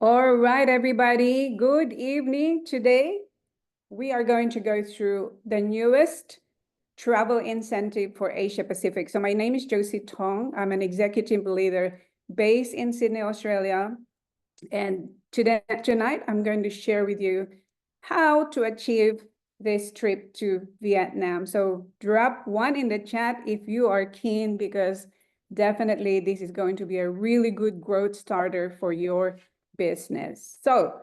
All right, everybody, good evening. Today, we are going to go through the newest travel incentive for Asia Pacific. So my name is Josie Tong. I'm an executive leader based in Sydney, Australia. And tonight, I'm going to share with you how to achieve this trip to Vietnam. So drop one in the chat if you are keen, because definitely this is going to be a really good growth starter for your business. So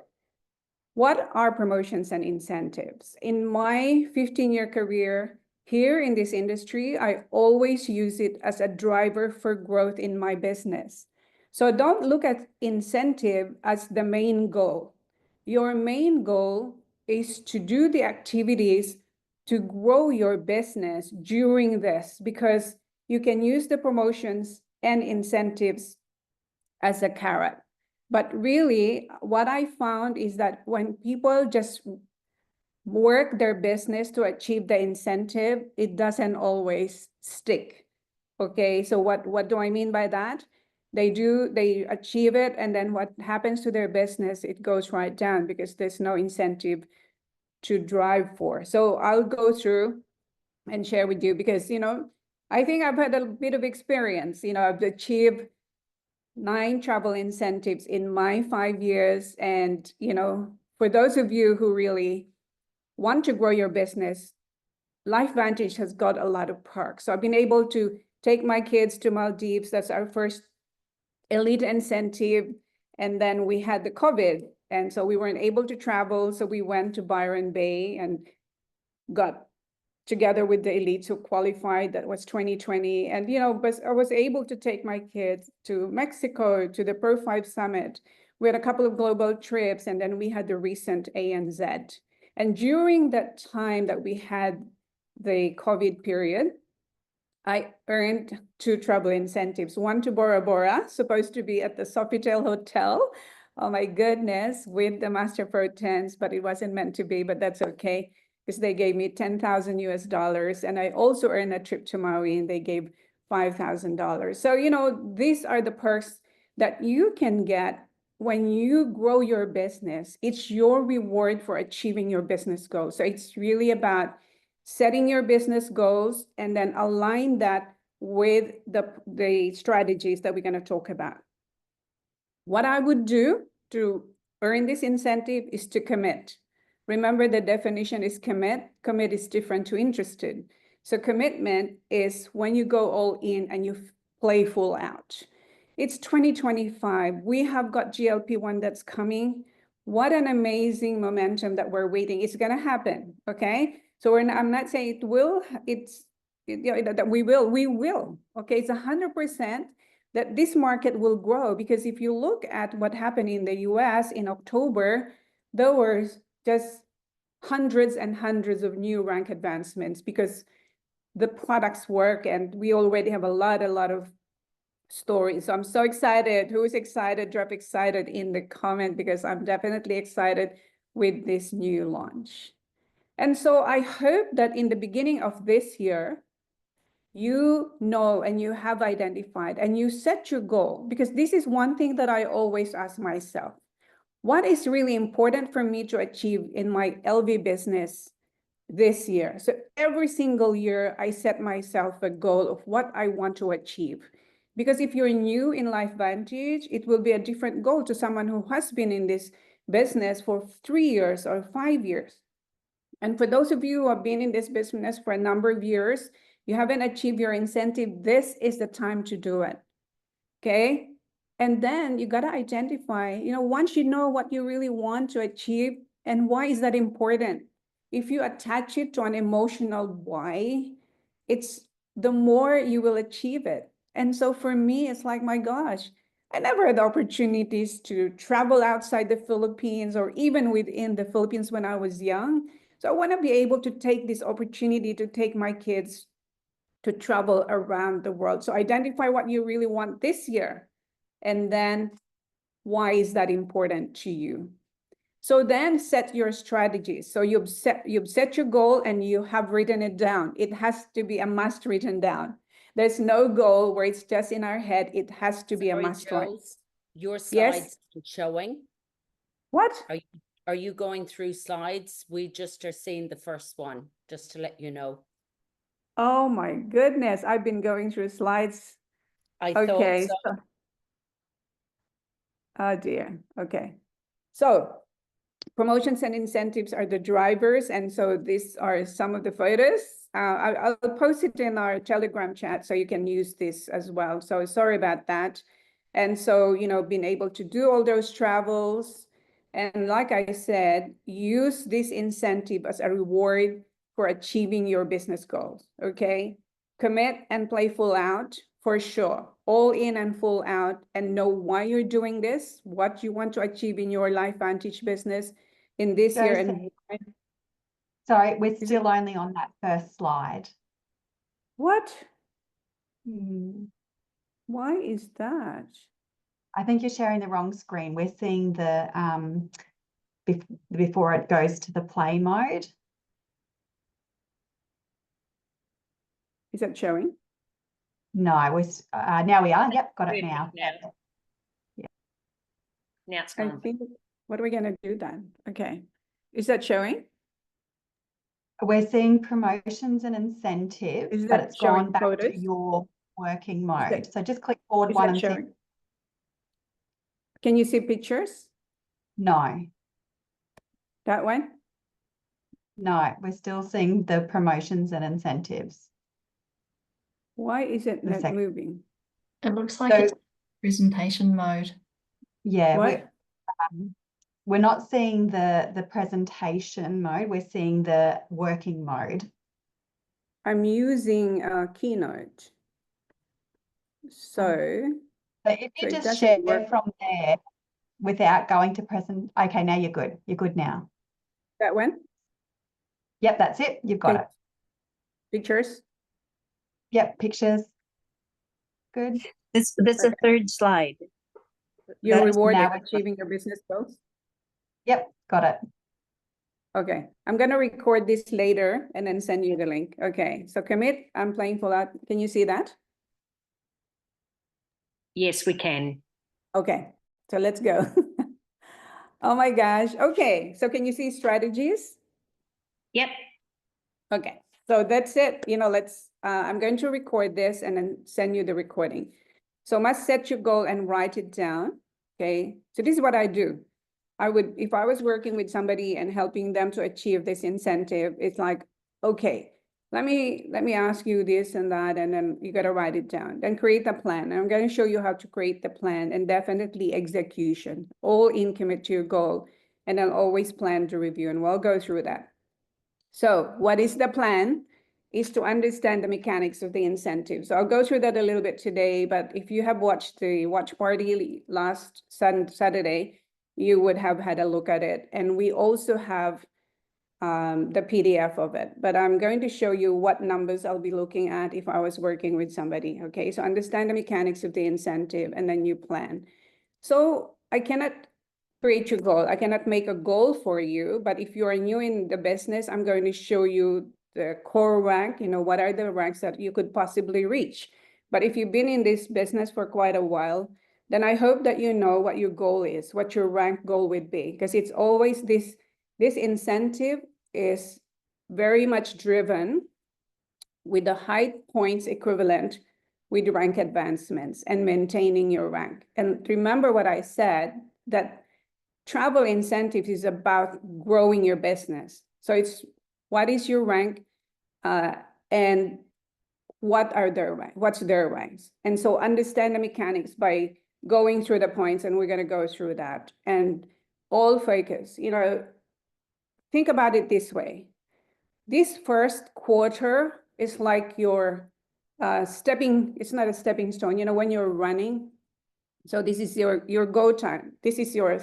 what are promotions and incentives? In my 15-year career here in this industry, I always use it as a driver for growth in my business. So don't look at incentive as the main goal. Your main goal is to do the activities to grow your business during this, because you can use the promotions and incentives as a carrot. But really, what I found is that when people just work their business to achieve the incentive, it doesn't always stick. Okay, so what do I mean by that? They achieve it, and then what happens to their business, it goes right down because there's no incentive to drive for. So I'll go through and share with you because, I think I've had a bit of experience. I've achieved 9 travel incentives in my 5 years. And, for those of you who really want to grow your business, LifeVantage has got a lot of perks. So I've been able to take my kids to Maldives. That's our first elite incentive. And then we had the COVID. And so we weren't able to travel. So we went to Byron Bay and got together with the elites who qualified. That was 2020. And, but I was able to take my kids to Mexico, to the Pro 5 Summit. We had a couple of global trips, and then we had the recent ANZ. And during that time that we had the COVID period, I earned 2 travel incentives, one to Bora Bora, supposed to be at the Sofitel Hotel. Oh my goodness, with the Master Pro 10s, but it wasn't meant to be, but that's okay, because they gave me 10,000 US dollars. And I also earned a trip to Maui, and they gave $5,000. So, these are the perks that you can get when you grow your business. It's your reward for achieving your business goals. So it's really about setting your business goals and then align that with the strategies that we're going to talk about. What I would do to earn this incentive is to commit. Remember, the definition is commit. Commit is different to interested. So commitment is when you go all in and you play full out. It's 2025. We have got GLP-1 that's coming. What an amazing momentum that we're waiting. It's going to happen, okay? So I'm not saying it will. That we will. Okay, it's 100% that this market will grow, because if you look at what happened in the US in October, there were just hundreds and hundreds of new rank advancements because the products work, and we already have a lot of stories. So I'm so excited. Who's excited? Drop excited in the comment, because I'm definitely excited with this new launch. And so I hope that in the beginning of this year, you know and you have identified and you set your goal, because this is one thing that I always ask myself. What is really important for me to achieve in my LV business this year? So every single year, I set myself a goal of what I want to achieve. Because if you're new in LifeVantage, it will be a different goal to someone who has been in this business for 3 years or 5 years. And for those of you who have been in this business for a number of years, you haven't achieved your incentive, this is the time to do it, okay? And then you got to identify, once you know what you really want to achieve and why is that important, if you attach it to an emotional why, it's the more you will achieve it. And so for me, it's like, my gosh, I never had opportunities to travel outside the Philippines or even within the Philippines when I was young. So I want to be able to take this opportunity to take my kids to travel around the world. So identify what you really want this year, and then why is that important to you? So then set your strategies. So you've set your goal and you have written it down. It has to be a must written down. There's no goal where it's just in our head. It has to be a must write. Your Yes. slides showing. What? Are you going through slides? We just are seeing the first one, just to let you know. Oh my goodness, I've been going through slides. I thought Okay. so. Oh dear. Okay. So promotions and incentives are the drivers. And so these are some of the photos. I'll post it in our Telegram chat so you can use this as well. So sorry about that. And so, you know, being able to do all those travels. And like I said, use this incentive as a reward for achieving your business goals. Okay. Commit and play full out for sure. All in and full out, and know why you're doing this, what you want to achieve in your Life Vantage business in this year. And sorry, we're still only on that first slide. what? Hmm. Why is that? I think you're sharing the wrong screen. We're seeing the before it goes to the play mode. Is that showing? No, now we are. Yep, got it now. Yeah. Now it's gone. I think, what are we going to do then? Okay. Is that showing? We're seeing promotions and incentives, but it's gone back to your working mode. So just click forward one and see. Can you see pictures? No. That one? No, we're still seeing the promotions and incentives. Why is it not moving? It looks like it's presentation mode. Yeah, we're not seeing the presentation mode. We're seeing the working mode. I'm using Keynote. So if you just share from there without going to present. Okay, now you're good. You're good now. That one? Yep, that's it. You've got it. Pictures? Yep, pictures. Good. This is a third slide. You're rewarded achieving your business goals? Yep, got it. Okay, I'm going to record this later and then send you the link. Okay, so commit, I'm playing full out. Can you see that? Yes, we can. Okay, so let's go. Oh my gosh. Okay, so can you see strategies? Yep. Okay, so that's it. You know, I'm going to record this and then send you the recording. So must set your goal and write it down. Okay, so this is what I do. If I was working with somebody and helping them to achieve this incentive, it's like, okay, let me ask you this and that, and then you got to write it down. Then create a plan. And I'm going to show you how to create the plan, and definitely execution, all in, commit to your goal, and then always plan to review, and we'll go through that. So what is the plan? Is to understand the mechanics of the incentive. So I'll go through that a little bit today, but if you have watched the watch party last Saturday, you would have had a look at it. And we also have the PDF of it, but I'm going to show you what numbers I'll be looking at if I was working with somebody. Okay, so understand the mechanics of the incentive and then you plan. So I cannot create your goal. I cannot make a goal for you, but if you are new in the business, I'm going to show you the core rank, you know, what are the ranks that you could possibly reach. But if you've been in this business for quite a while, then I hope that you know what your goal is, what your rank goal would be, because it's always this incentive is very much driven with the high points equivalent with rank advancements and maintaining your rank. And remember what I said, that travel incentives is about growing your business. So it's what is your rank and what are their ranks, what's their ranks. And so understand the mechanics by going through the points, and we're going to go through that. And all focus, you know, think about it this way. This first quarter is like your it's not a stepping stone, you know, when you're running. So this is your go time. This is your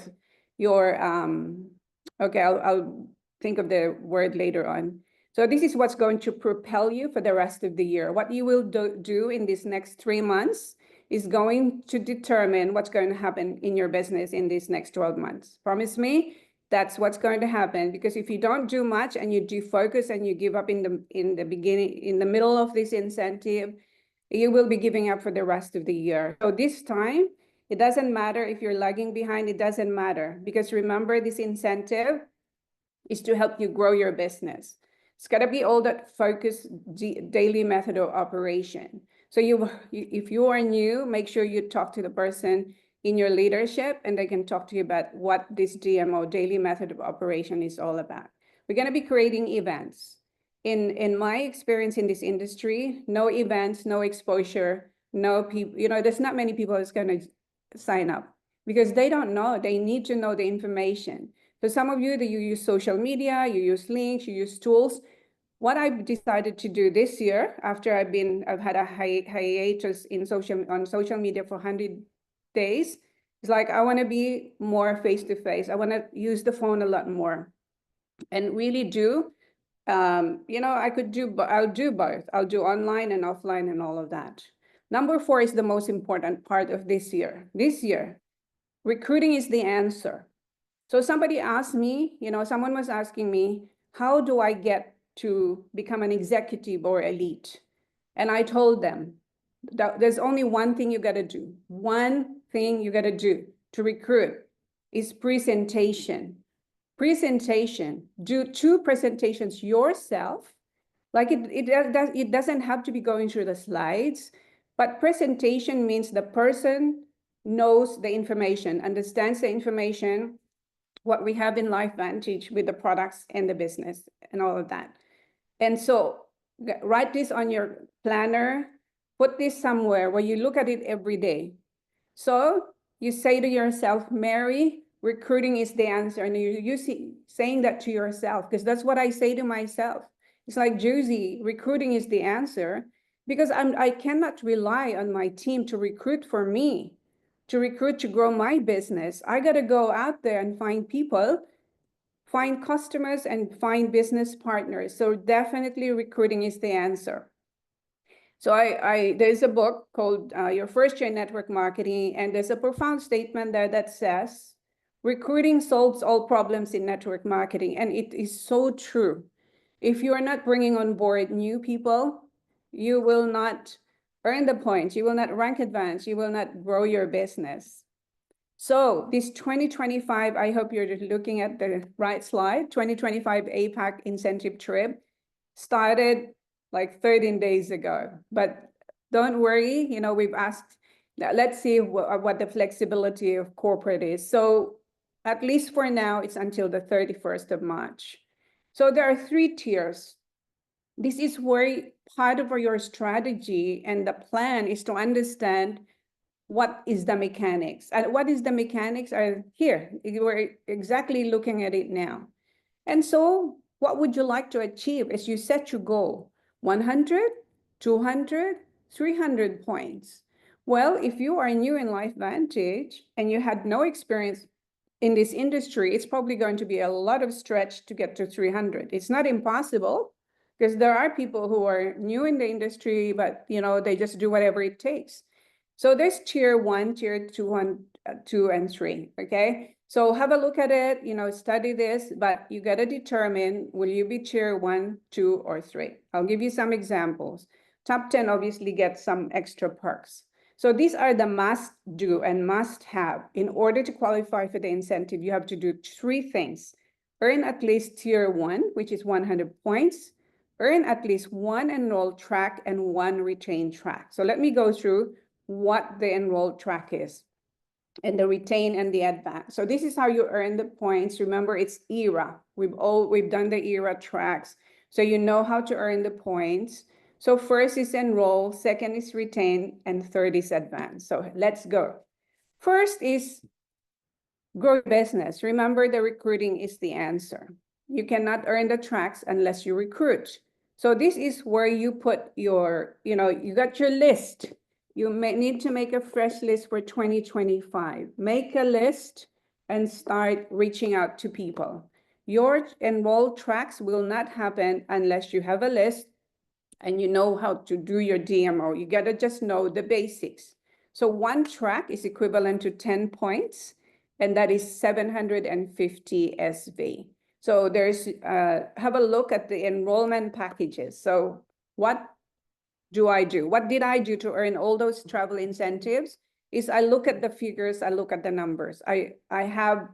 okay, I'll think of the word later on. So this is what's going to propel you for the rest of the year. What you will do in these next 3 months is going to determine what's going to happen in your business in these next 12 months. Promise me that's what's going to happen, because if you don't do much and you defocus and you give up in the beginning, in the middle of this incentive, you will be giving up for the rest of the year. So this time It doesn't matter if you're lagging behind, it doesn't matter, because remember, this incentive is to help you grow your business. It's got to be all that focused daily method of operation. So if you are new, make sure you talk to the person in your leadership, and they can talk to you about what this DMO, daily method of operation, is all about. We're going to be creating events. In my experience in this industry, no events, no exposure, no people, there's not many people that's going to sign up because they don't know. They need to know the information. So some of you, that you use social media, you use links, you use tools. What I've decided to do this year, after I've had a hiatus on social media for 100 days, is like, I want to be more face-to-face. I want to use the phone a lot more and really do, I'll do both. I'll do online and offline and all of that. Number 4 is the most important part of this year. This year, recruiting is the answer. So somebody asked me, someone was asking me, how do I get to become an executive or elite? And I told them, there's only one thing you got to do. One thing you got to do to recruit is presentation. Presentation. Do 2 presentations yourself. Like it doesn't have to be going through the slides, but presentation means the person knows the information, understands the information, what we have in LifeVantage with the products and the business and all of that. And so write this on your planner, put this somewhere where you look at it every day. So you say to yourself, Mary, recruiting is the answer. And you saying that to yourself, because that's what I say to myself. It's like, Josie, recruiting is the answer, because I cannot rely on my team to recruit for me, to grow my business. I got to go out there and find people, find customers, and find business partners. So definitely recruiting is the answer. So there's a book called Your First Year in Network Marketing, and there's a profound statement there that says, recruiting solves all problems in network marketing. And it is so true. If you are not bringing on board new people, you will not earn the points, you will not rank advance, you will not grow your business. So this 2025, I hope you're looking at the right slide, 2025 APAC incentive trip started like 13 days ago, but don't worry, we've asked, let's see what the flexibility of corporate is. So at least for now, it's until the 31st of March. So there are 3 tiers. This is where part of your strategy and the plan is to understand what is the mechanics. And what is the mechanics are here. We're exactly looking at it now. And so what would you like to achieve as you set your goal? 100, 200, 300 points. Well, if you are new in LifeVantage and you had no experience in this industry, it's probably going to be a lot of stretch to get to 300. It's not impossible, because there are people who are new in the industry, but they just do whatever it takes. So there's tier 1, tier 2, and 3, okay? So have a look at it, study this, but you got to determine, will you be tier 1, 2, or 3? I'll give you some examples. Top 10 obviously gets some extra perks. So these are the must do and must have. In order to qualify for the incentive, you have to do 3 things. Earn at least tier 1, which is 100 points. Earn at least 1 enrolled track and 1 retained track. So let me go through what the enrolled track is, and the retain and the advance. So this is how you earn the points. Remember, it's ERA. We've done the ERA tracks, so you know how to earn the points. So first is enroll, second is retain, and third is advance. So let's go. First is grow business. Remember, the recruiting is the answer. You cannot earn the tracks unless you recruit. So this is where you put your, you got your list. You may need to make a fresh list for 2025. Make a list and start reaching out to people. Your enrolled tracks will not happen unless you have a list and you know how to do your DMO. You got to just know the basics. So 1 track is equivalent to 10 points, and that is 750 SV. So there's, have a look at the enrollment packages. So what do I do? What did I do to earn all those travel incentives? is I look at the figures, I look at the numbers. I have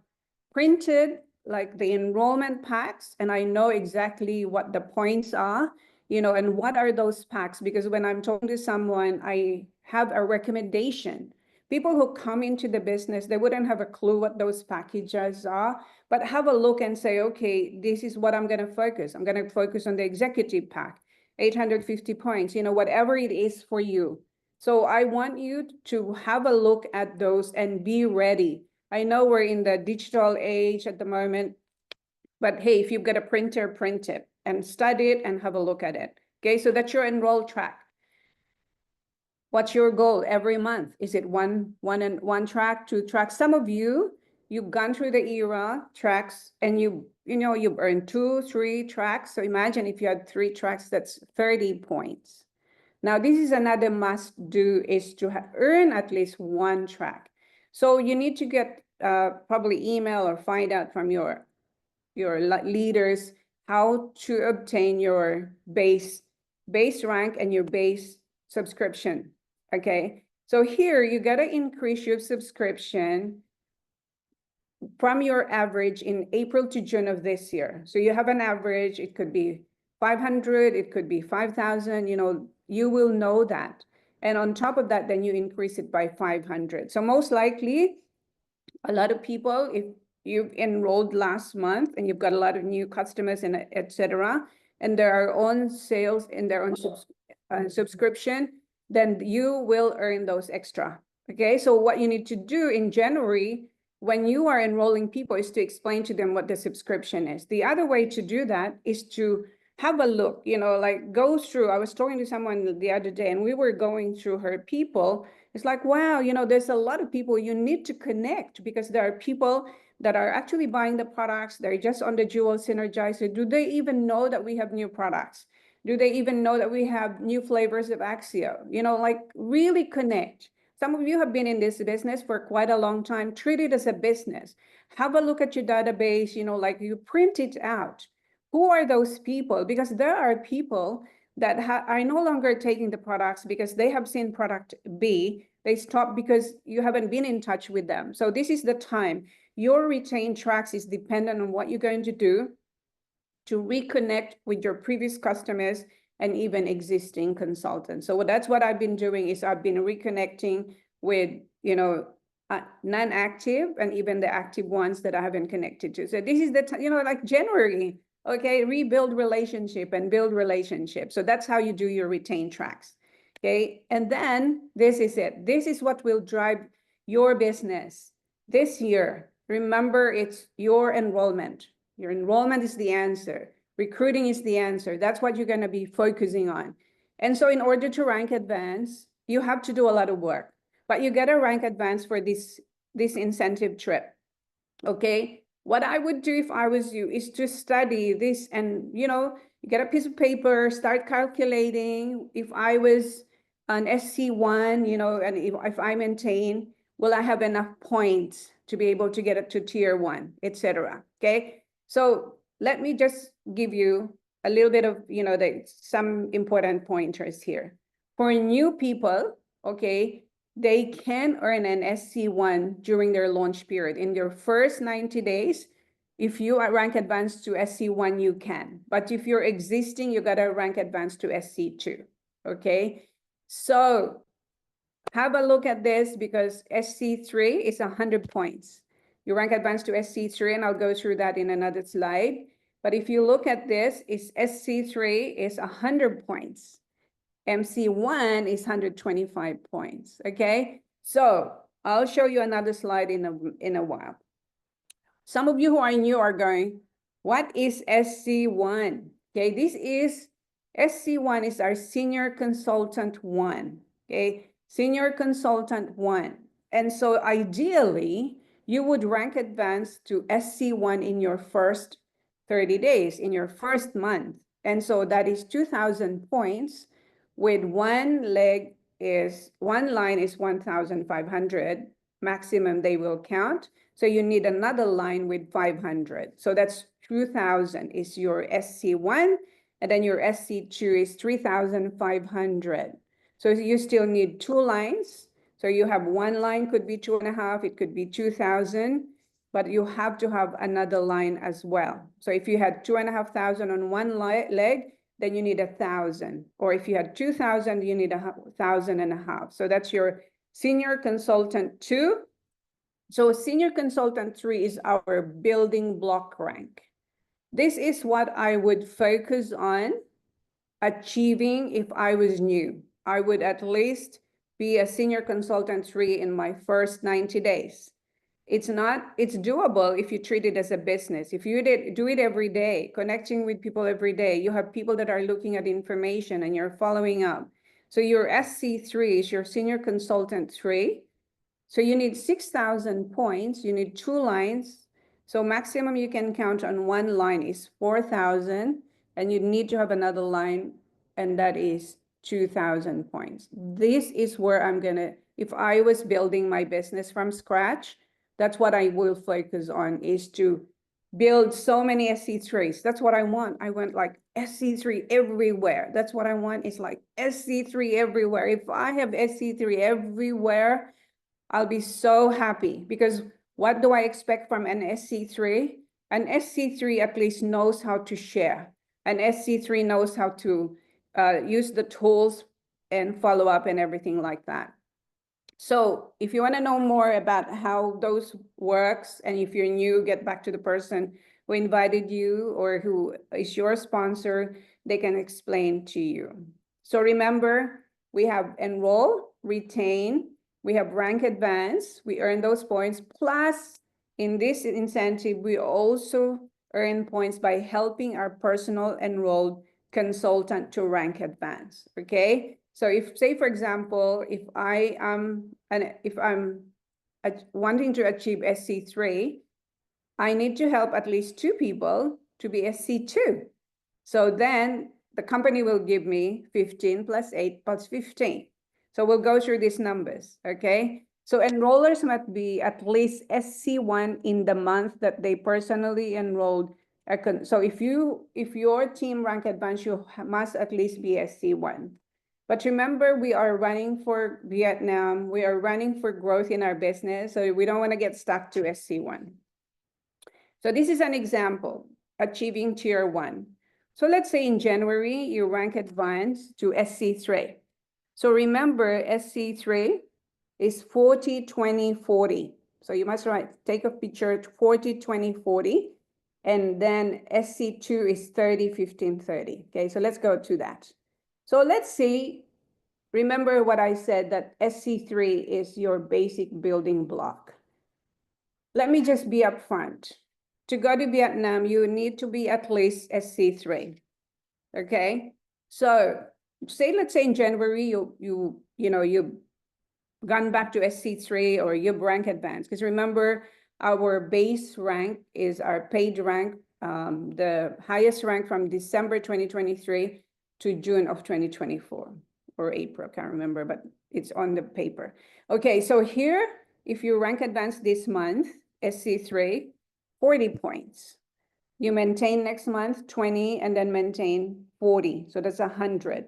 printed like the enrollment packs, and I know exactly what the points are, you know, and what are those packs, because when I'm talking to someone, I have a recommendation. People who come into the business, they wouldn't have a clue what those packages are, but have a look and say, okay, this is what I'm going to focus. I'm going to focus on the executive pack, 850 points, you know, whatever it is for you. So I want you to have a look at those and be ready. I know we're in the digital age at the moment, but hey, if you've got a printer, print it and study it and have a look at it. Okay, so that's your enroll track. What's your goal every month? Is it one track, 2 tracks? Some of you, you've gone through the era tracks and you've earned 2, 3 tracks. So imagine if you had 3 tracks, that's 30 points. Now, this is another must do, is to earn at least 1 track. So you need to get probably email or find out from your leaders how to obtain your base rank and your base subscription. Okay, so here you got to increase your subscription from your average in April to June of this year. So you have an average, it could be 500, it could be 5,000, you know, you will know that. And on top of that, then you increase it by 500. So most likely, a lot of people, if you've enrolled last month and you've got a lot of new customers and etc., and there are on sales in their own subscription, then you will earn those extra. Okay, so what you need to do in January when you are enrolling people is to explain to them what the subscription is. The other way to do that is to have a look, you know, like go through. I was talking to someone the other day and we were going through her people. It's like, wow, you know, there's a lot of people you need to connect, because there are people that are actually buying the products. They're just on the Jewel Synergizer. Do they even know that we have new products? Do they even know that we have new flavors of Axio? You know, like really connect. Some of you have been in this business for quite a long time. Treat it as a business. Have a look at your database, you know, like you print it out. Who are those people? Because there are people that are no longer taking the products because they have seen product B. They stop because you haven't been in touch with them. So this is the time. Your retained tracks is dependent on what you're going to do to reconnect with your previous customers and even existing consultants. So that's what I've been doing, is I've been reconnecting with, you know, non-active and even the active ones that I haven't connected to. So this is the time, you know, like January, okay, rebuild relationship and build relationship. So that's how you do your retained tracks. Okay, and then this is it. This is what will drive your business this year. Remember, it's your enrollment. Your enrollment is the answer. Recruiting is the answer. That's what you're going to be focusing on. And so in order to rank advance, you have to do a lot of work, but you get a rank advance for this incentive trip. Okay, what I would do if I was you is to study this, and you know, you get a piece of paper, start calculating. If I was an SC1, you know, and if I maintain, will I have enough points to be able to get it to tier 1, etc. Okay, so let me just give you a little bit of, you know, some important pointers here. For new people, okay, they can earn an SC1 during their launch period. In their first 90 days, if you are rank advanced to SC1, you can. But if you're existing, you got to rank advanced to SC2, okay? So have a look at this, because SC3 is 100 points. You rank advanced to SC3, and I'll go through that in another slide. But if you look at this, SC3 is 100 points. MC1 is 125 points, okay? So I'll show you another slide in a while. Some of you who are new are going, what is SC1? Okay, this is, SC1 is our Senior Consultant 1, okay? Senior Consultant 1. And so ideally, you would rank advanced to SC1 in your first 30 days, in your first month. And so that is 2,000 points. With one line is 1,500 maximum they will count. So you need another line with 500. So that's 2,000 is your SC1, and then your SC2 is 3,500. So you still need 2 lines So you have one line could be 2.5, it could be 2,000, but you have to have another line as well. So if you had 2,500 on one leg, then you need 1,000. Or if you had 2,000, you need 1,500. So that's your senior consultant 2. So senior consultant 3 is our building block rank. This is what I would focus on achieving if I was new. I would at least be a senior consultant 3 in my first 90 days. It's doable if you treat it as a business. If you do it every day, connecting with people every day, you have people that are looking at information and you're following up. So your SC3 is your senior consultant 3. So you need 6,000 points, you need 2 lines. So maximum you can count on one line is 4,000, and you need to have another line, and that is 2,000 points. This is where I'm gonna, if I was building my business from scratch, that's what I will focus on, is to build so many SC3s. That's what I want. I want like SC3 everywhere. That's what I want, is like SC3 everywhere. If I have SC3 everywhere, I'll be so happy, because what do I expect from an SC3? An SC3 at least knows how to share. An SC3 knows how to use the tools and follow up and everything like that. So if you want to know more about how those works, and if you're new, get back to the person who invited you or who is your sponsor, they can explain to you. So remember, we have enroll, retain, we have rank advance, we earn those points. Plus, in this incentive, we also earn points by helping our personal enrolled consultant to rank advance, okay? So if, say, for example, if I'm wanting to achieve SC3, I need to help at least 2 people to be SC2. So then the company will give me 15 plus 8 plus 15. So we'll go through these numbers, okay? So enrollers must be at least SC1 in the month that they personally enrolled. So if your team rank advance, you must at least be SC1. But remember, we are running for Vietnam. We are running for growth in our business. So we don't want to get stuck to SC1. So this is an example, achieving tier 1. So let's say in January, you rank advanced to SC3. So remember, SC3 is 40, 20, 40. So you must take a picture, 40, 20, 40. And then SC2 is 30, 15, 30. Okay, so let's go to that. So let's see, remember what I said, that SC3 is your basic building block. Let me just be upfront. To go to Vietnam, you need to be at least SC3, okay? So let's say in January, you've gone back to SC3 or you've rank advanced, because remember, our base rank is our paid rank, the highest rank from December 2023 to June of 2024, or April, can't remember, but it's on the paper. Okay, so here, if you rank advanced this month, SC3, 40 points. You maintain next month 20, and then maintain 40, so that's 100.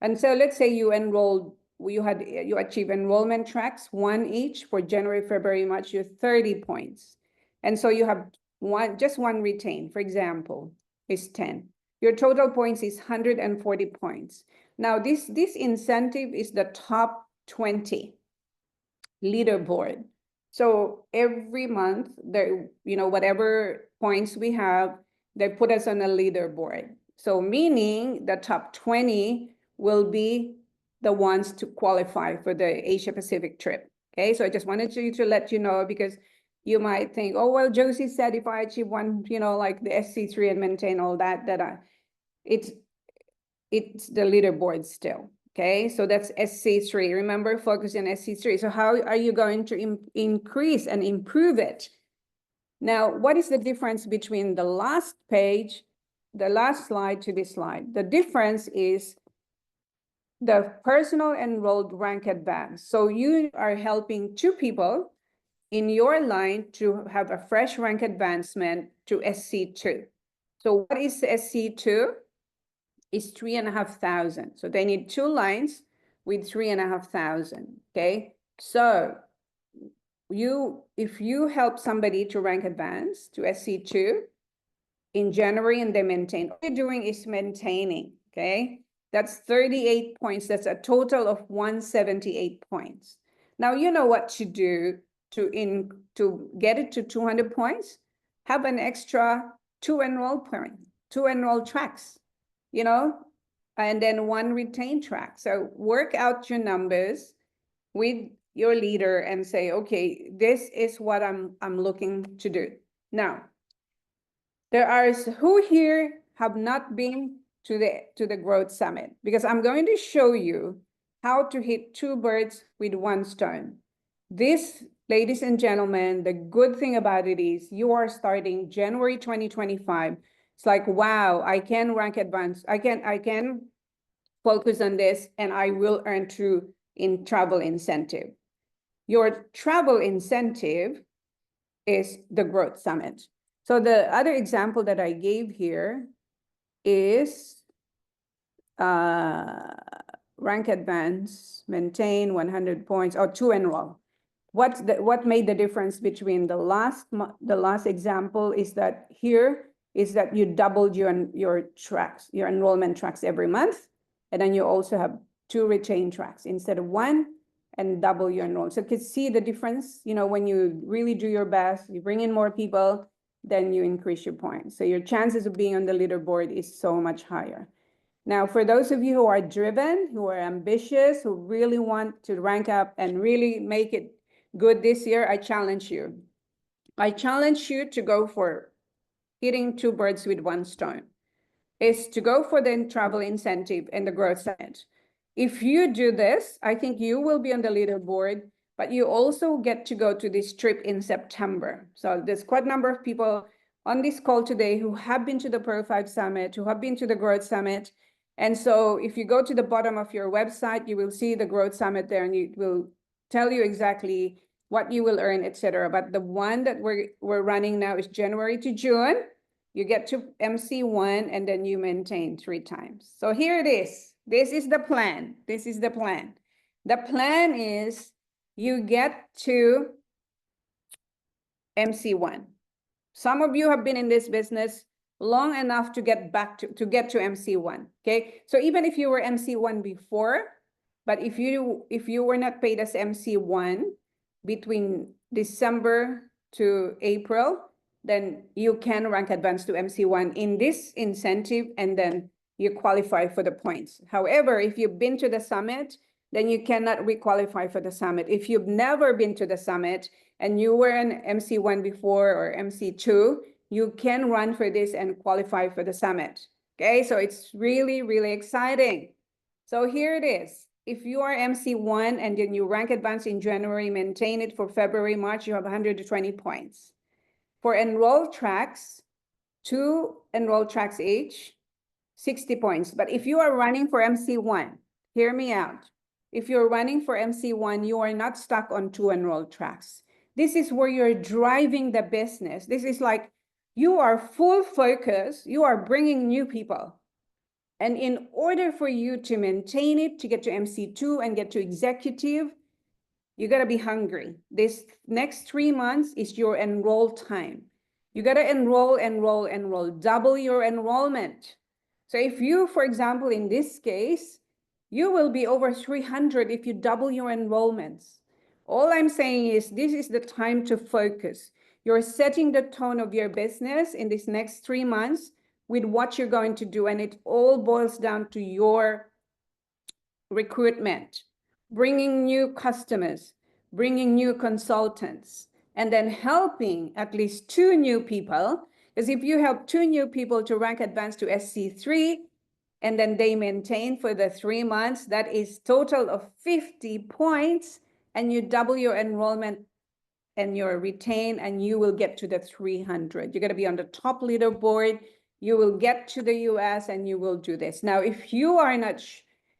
And so let's say you enrolled, you achieve enrollment tracks, 1 each for January, February, March, you're 30 points. And so you have just one retain, for example, is 10. Your total points is 140 points. Now this incentive is the top 20 leaderboard. So every month, whatever points we have, they put us on a leaderboard. So meaning the top 20 will be the ones to qualify for the Asia Pacific trip. Okay, so I just wanted to let you know, because you might think, oh, well, Josie said if I achieve one, like the SC3 and maintain all that, it's the leaderboard still. Okay, so that's SC3. Remember, focus on SC3. So how are you going to increase and improve it? Now, what is the difference between the last page, the last slide to this slide? The difference is the personal enrolled rank advance. So you are helping 2 people in your line to have a fresh rank advancement to SC2. So what is SC2? Is 3,500. So they need 2 lines with 3,500, okay? So if you help somebody to rank advanced to SC2 in January and they maintain, all you're doing is maintaining, okay? That's 38 points. That's a total of 178 points. Now, you know what to do to get it to 200 points. Have an extra 2 enroll tracks, you know, and then 1 retained track. So work out your numbers with your leader and say, okay, this is what I'm looking to do. Now, there are who here have not been to the Growth Summit, because I'm going to show you how to hit 2 birds with 1 stone. This, ladies and gentlemen, the good thing about it is you are starting January 2025. It's like, wow, I can rank advanced. I can focus on this and I will earn through in travel incentive. Your travel incentive is the Growth Summit. So the other example that I gave here is rank advance, maintain 100 points, or to enroll. What made the difference between the last example is that here is that you doubled your tracks, your enrollment tracks every month, and then you also have 2 retained tracks instead of 1, and double your enrollment. So you can see the difference, you know, when you really do your best, you bring in more people, then you increase your points. So your chances of being on the leaderboard is so much higher. Now, for those of you who are driven, who are ambitious, who really want to rank up and really make it good this year, I challenge you. I challenge you to go for hitting 2 birds with 1 stone. Is to go for the travel incentive and the Growth Summit. If you do this, I think you will be on the leaderboard, but you also get to go to this trip in September. So there's quite a number of people on this call today who have been to the Pro 5 Summit, who have been to the Growth Summit. And so if you go to the bottom of your website, you will see the Growth Summit there, and it will tell you exactly what you will earn, etc. But the one that we're running now is January to June. You get to MC1 and then you maintain 3 times. So here it is. This is the plan. This is the plan. The plan is you get to MC1. Some of you have been in this business long enough to get back to get to MC1. Okay. So even if you were MC1 before, but if you were not paid as MC1 between December to April, then you can rank advanced to MC1 in this incentive, and then you qualify for the points. However, if you've been to the summit, then you cannot requalify for the summit. If you've never been to the summit and you were an MC1 before or MC2, you can run for this and qualify for the summit. Okay, so it's really, really exciting. So here it is. If you are MC1 and then you rank advanced in January, maintain it for February, March, you have 120 points. For enrolled tracks, 2 enrolled tracks each, 60 points. But if you are running for MC1, hear me out. If you're running for MC1, you are not stuck on 2 enrolled tracks. This is where you're driving the business. This is like you are full focus. You are bringing new people. And in order for you to maintain it, to get to MC2 and get to executive, you got to be hungry. This next 3 months is your enroll time. You got to enroll, double your enrollment. So if you, for example, in this case, you will be over 300 if you double your enrollments. All I'm saying is this is the time to focus. You're setting the tone of your business in this next 3 months with what you're going to do. And it all boils down to your recruitment, bringing new customers, bringing new consultants, and then helping at least 2 new people. Because if you help 2 new people to rank advanced to SC3, and then they maintain for the 3 months, that is total of 50 points, and you double your enrollment and your retain, and you will get to the 300. You're going to be on the top leaderboard. You will get to the US and you will do this. Now, if you are not,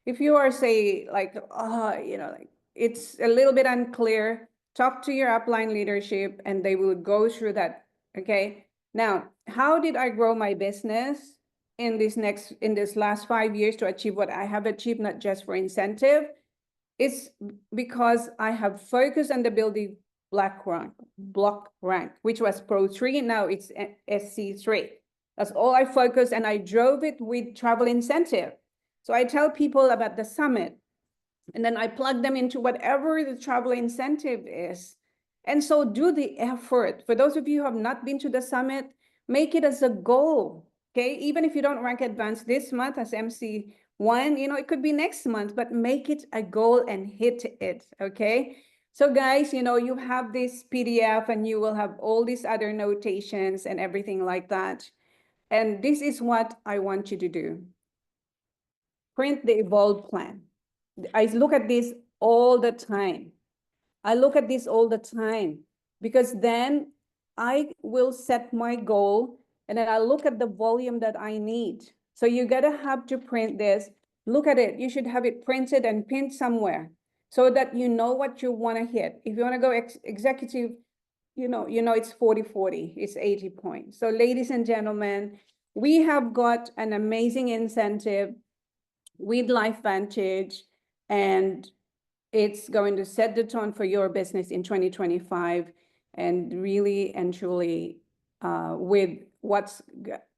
if you are say like, you know, like it's a little bit unclear, talk to your upline leadership and they will go through that. Okay. Now, how did I grow my business in this last 5 years to achieve what I have achieved, not just for incentive? It's because I have focused on the building block rank, which was Pro 3, now it's SC3. That's all I focused, and I drove it with travel incentive. So I tell people about the summit, and then I plug them into whatever the travel incentive is. And so do the effort. For those of you who have not been to the summit, make it as a goal, okay? Even if you don't rank advanced this month as MC1, you know, it could be next month, but make it a goal and hit it, okay? So guys, you know, you have this PDF and you will have all these other notations and everything like that. And this is what I want you to do. Print the evolved plan. I look at this all the time. I look at this all the time because then I will set my goal and then I look at the volume that I need. So you gotta have to print this. Look at it. You should have it printed and pinned somewhere so that you know what you want to hit. If you want to go executive, you know it's 40-40, it's 80 points. So ladies and gentlemen, we have got an amazing incentive with LifeVantage, and it's going to set the tone for your business in 2025 and really and truly with what's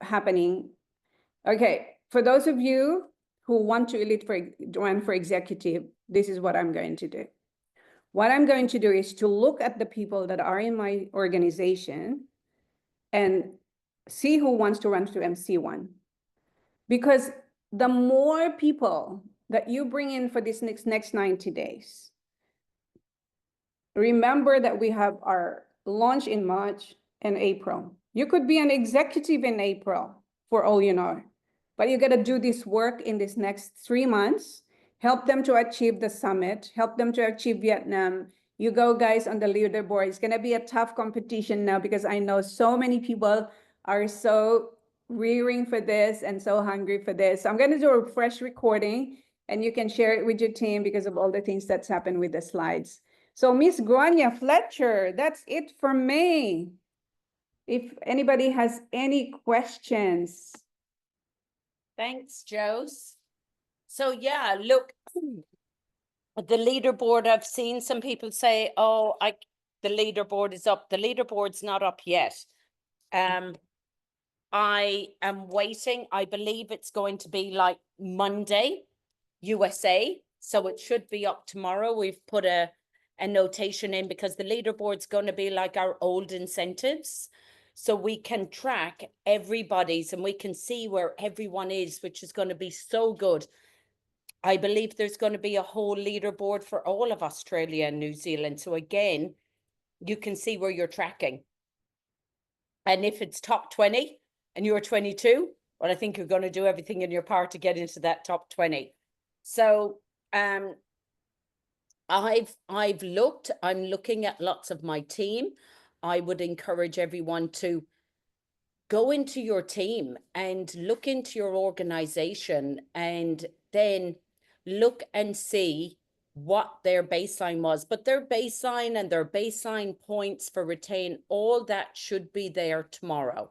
happening. Okay, for those of you who want to run for executive, this is what I'm going to do. What I'm going to do is to look at the people that are in my organization and see who wants to run to MC1. Because the more people that you bring in for this next 90 days, remember that we have our launch in March and April. You could be an executive in April for all you know, but you got to do this work in this next 3 months, help them to achieve the summit, help them to achieve Vietnam. You go guys on the leaderboard. It's going to be a tough competition now because I know so many people are so rearing for this and so hungry for this. So I'm going to do a fresh recording and you can share it with your team because of all the things that's happened with the slides. So Miss Grania Fletcher, that's it for me. If anybody has any questions. Thanks, Jose. So yeah, look, the leaderboard, I've seen some people say, oh, the leaderboard is up. The leaderboard's not up yet. I am waiting. I believe it's going to be like Monday, USA. So it should be up tomorrow. We've put a notation in because the leaderboard's going to be like our old incentives. So we can track everybody's and we can see where everyone is, which is going to be so good. I believe there's going to be a whole leaderboard for all of Australia and New Zealand. So again, you can see where you're tracking. And if it's top 20 and you're 22, well, I think you're going to do everything in your power to get into that top 20. So I've looked, I'm looking at lots of my team. I would encourage everyone to go into your team and look into your organization and then look and see what their baseline was. But their baseline and their baseline points for retain, all that should be there tomorrow.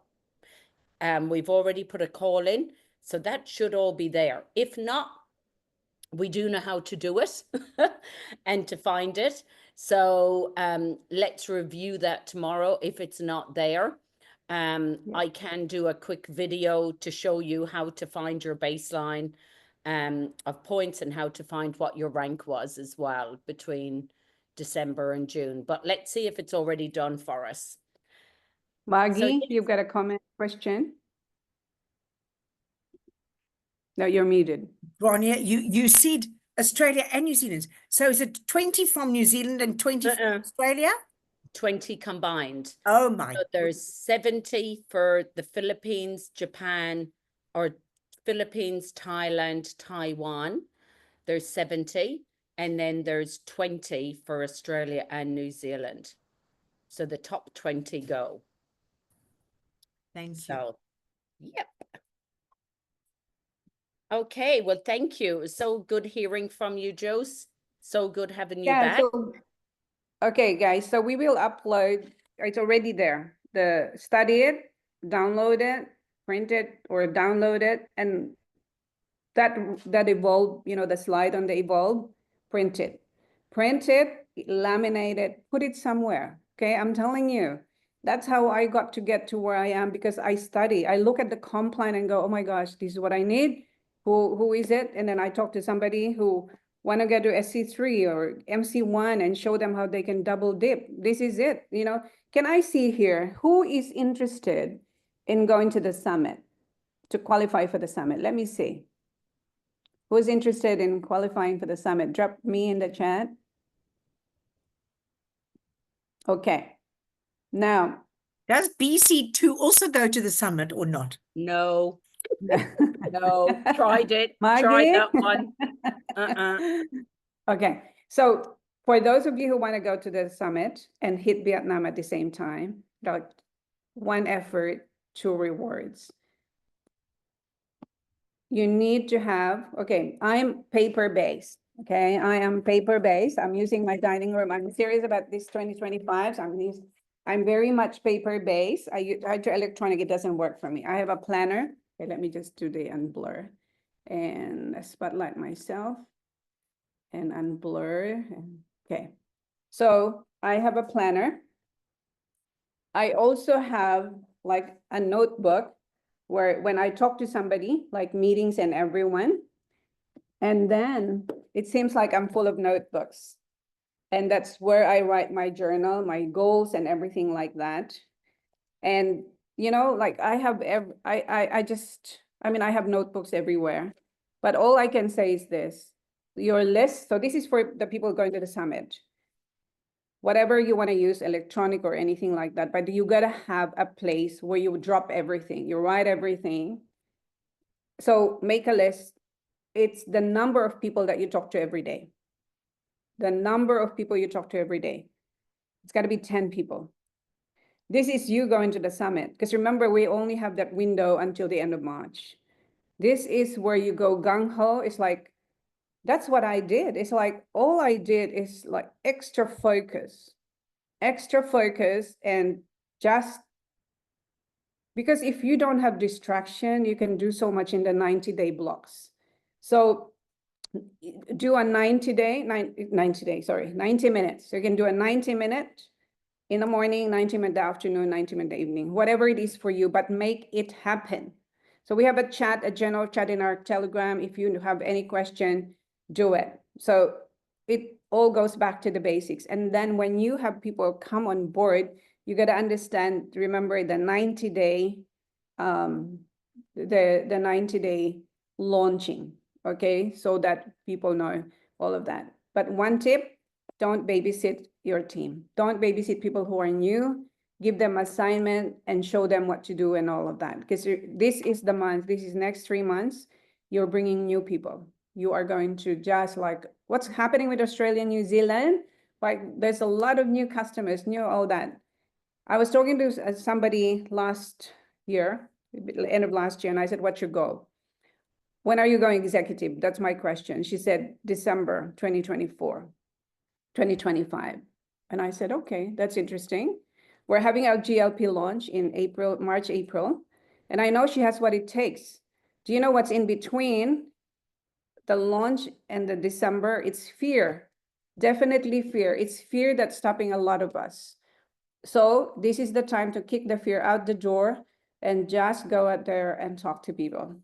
We've already put a call in, so that should all be there. If not, we do know how to do it and to find it. So let's review that tomorrow if it's not there. I can do a quick video to show you how to find your baseline of points and how to find what your rank was as well between December and June. But let's see if it's already done for us. Maggie, you've got a comment, question? No, you're muted. Grania, you said Australia and New Zealand. So is it 20 from New Zealand and 20 from Australia? 20 combined. Oh my. So there's 70 for the Philippines, Japan, or Philippines, Thailand, Taiwan. There's 70. And then there's 20 for Australia and New Zealand. So the top 20 go. Thank you. So, yep. Okay, well, thank you. It was so good hearing from you, Jose. So good having you back. So, okay, guys, so we will upload, it's already there. Study it, download it, print it, or download it, and that evolve, you know, the slide on the evolve, print it. Print it, laminate it, put it somewhere. Okay, I'm telling you, that's how I got to where I am, because I study. I look at the comp plan and go, oh my gosh, this is what I need. Who is it? And then I talk to somebody who want to get to SC3 or MC1 and show them how they can double dip. This is it. You know, can I see here who is interested in going to the summit, to qualify for the summit? Let me see. Who's interested in qualifying for the summit? Drop me in the chat. Okay. Now, Does BC2 also go to the summit or not? No, no, tried it, Maggie? tried that one. Okay, so for those of you who want to go to the summit and hit Vietnam at the same time, like one effort, two rewards. You need to have, okay, I'm paper-based, okay? I am paper-based. I'm using my dining room. I'm serious about this 2025. So I'm very much paper-based. I do electronic, it doesn't work for me. I have a planner. Okay, let me just do the unblur and spotlight myself and unblur. Okay, so I have a planner. I also have like a notebook where when I talk to somebody, like meetings and everyone, and then it seems like I'm full of notebooks. And that's where I write my journal, my goals and everything like that. And, you know, like I have, I mean, I have notebooks everywhere, but all I can say is this, your list. So this is for the people going to the summit. Whatever you want to use, electronic or anything like that, but you got to have a place where you drop everything, you write everything. So make a list. It's the number of people that you talk to every day. The number of people you talk to every day. It's got to be 10 people. This is you going to the summit, because remember, we only have that window until the end of March. This is where you go gung-ho. It's like, that's what I did. It's like, all I did is like extra focus, and just because if you don't have distraction, you can do so much in the 90-day blocks. So do a 90 minutes. So you can do a 90-minute in the morning, 90-minute in the afternoon, 90-minute in the evening, whatever it is for you, but make it happen. So we have a chat, a general chat in our Telegram. If you have any question, do it. So it all goes back to the basics. And then when you have people come on board, you got to understand, remember the 90-day, the 90-day launching, okay? So that people know all of that. But one tip, don't babysit your team. Don't babysit people who are new. Give them assignment and show them what to do and all of that. Because this is the month, this is next 3 months, you're bringing new people. You are going to just like, what's happening with Australia, New Zealand? Like there's a lot of new customers, new all that. I was talking to somebody last year, end of last year, and I said, what's your goal? When are you going executive? That's my question. She said, December 2024, 2025. And I said, okay, that's interesting. We're having our GLP launch in March, April. And I know she has what it takes. Do you know what's in between the launch and the December? It's fear, definitely fear. It's fear that's stopping a lot of us. So this is the time to kick the fear out the door and just go out there and talk to people.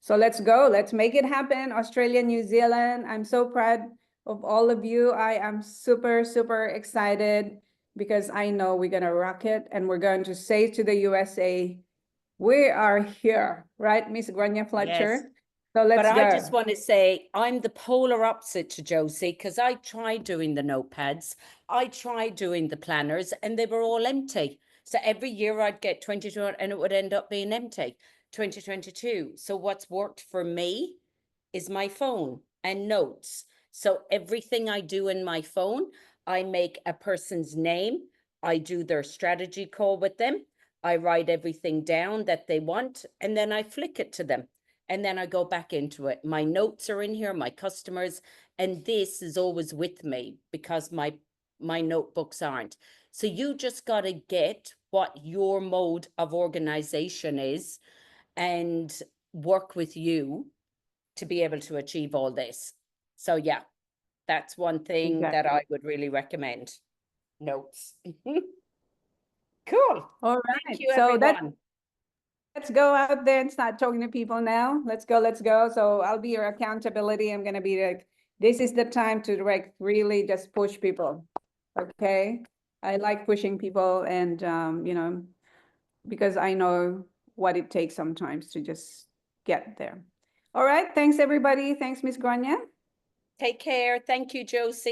So let's go, let's make it happen. Australia, New Zealand, I'm so proud of all of you. I am super, super excited because I know we're gonna rock it and we're going to say to the USA, we are here, right, Miss Grania Fletcher? Yes. So let's go. But I just want to say I'm the polar opposite to Josie, because I tried doing the notepads, I tried doing the planners, and they were all empty. So every year I'd get 22 and it would end up being empty. 2022. So what's worked for me is my phone and notes. So everything I do in my phone, I make a person's name, I do their strategy call with them, I write everything down that they want, and then I flick it to them. And then I go back into it. My notes are in here, my customers, and this is always with me because my notebooks aren't. So you just got to get what your mode of organization is and work with you to be able to achieve all this. So yeah, That's one thing that Exactly. I would really recommend. Notes. Cool. All Thank right. you, So everyone. let's go out there and start talking to people now. Let's go, let's go. So I'll be your accountability. I'm gonna be like, this is the time to like really just push people. Okay? I like pushing people and you know, because I know what it takes sometimes to just get there. All right. Thanks everybody. Thanks, Miss Grania. Take care. Thank you, Josie.